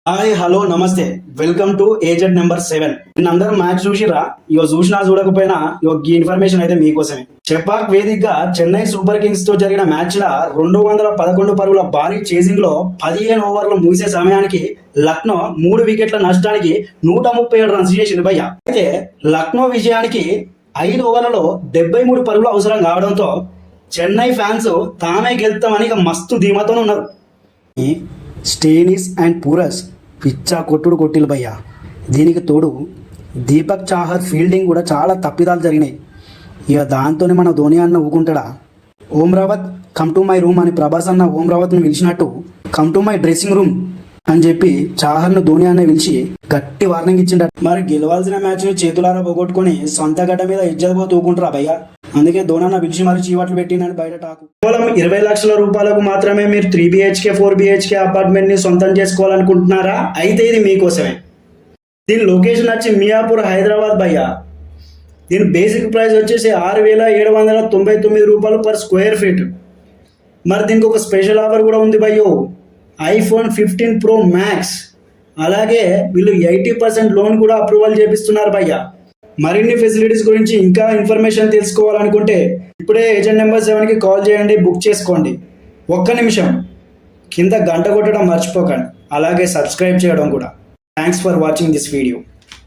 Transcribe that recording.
Hi hello నమస్తే welcome to agent number 7. అందరూ match చూసిరా? చూసినా చూడకపోయినా ఈ ఇన్ఫర్మేషన్ అయితే మీకోసమే. చెపాక్ వేదికగా చెన్నై సూపర్ కింగ్స్ తో జరిగిన మ్యాచ్ ల 211 పరుగుల భారీ చేసింగ్ లో 15 ఓవర్లు ముగిసే సమయానికి లక్నో 3 వికెట్ల నష్టానికి 137 రన్స్ చేసింది భయ్య. అయితే లక్నో విజయానికి 5 ఓవర్లలో 73 పరుగులు అవసరం కావడంతో చెన్నై ఫ్యాన్స్ తామే గెలుస్తామని మస్తు ధీమాతో ఉన్నారు. స్టేనిస్ అండ్ పూరస్ పిచ్చా కొట్టుడు కొట్టిలు భయ్య. దీనికి తోడు దీపక్ చాహర్ ఫీల్డింగ్ కూడా చాలా తప్పిదాలు జరిగినాయి. దాంతోనే మన ధోని అన్న ఊకుంటాడా? Om Raut come to my room అని ప్రభాస్ అన్న ఓం రావత్ను పిలిచినట్టు come to my dressing room అని చెప్పి చాహర్ను ధోని అన్న పిలిచి గట్టి వార్నింగ్ ఇచ్చిండ. మరి గెలవాల్సిన మ్యాచ్ని చేతులారా పోగొట్టుకుని సొంత గడ్డ మీద ఇజ్జత్ పోతూ ఊకుంటారా భయ్య? అందుకే ధోనన్న పిలిచి మరి చీవట్లు పెట్టినని బయట టాకు. కేవలం 20 లక్షల రూపాయలకు మాత్రమే మీరు 3 BHK 4 BHK అపార్ట్మెంట్ ని సొంతం చేసుకోవాలనుకుంటున్నారా? అయితే ఇది మీకోసమే. దీని లొకేషన్ వచ్చి మియాపూర్ హైదరాబాద్ భయ్య. దీని బేసిక్ ప్రైస్ వచ్చేసి 6,799 రూపాయలు పర్ స్క్వేర్ ఫీట్. మరి దీనికి ఒక స్పెషల్ ఆఫర్ కూడా ఉంది భయ్యో. iPhone 15 Pro Max అలాగే వీళ్ళు 80% లోన్ కూడా అప్రూవల్ చేపిస్తున్నారు భయ్య. మరిన్ని ఫెసిలిటీస్ గురించి ఇంకా ఇన్ఫర్మేషన్ తెలుసుకోవాలనుకుంటే ఇప్పుడే ఏజెంట్ నెంబర్ 7కి కాల్ చేయండి, బుక్ చేసుకోండి. ఒక్క నిమిషం కింద గంట కొట్టడం మర్చిపోకండి, అలాగే సబ్స్క్రైబ్ చేయడం కూడా. Thanks for watching this video.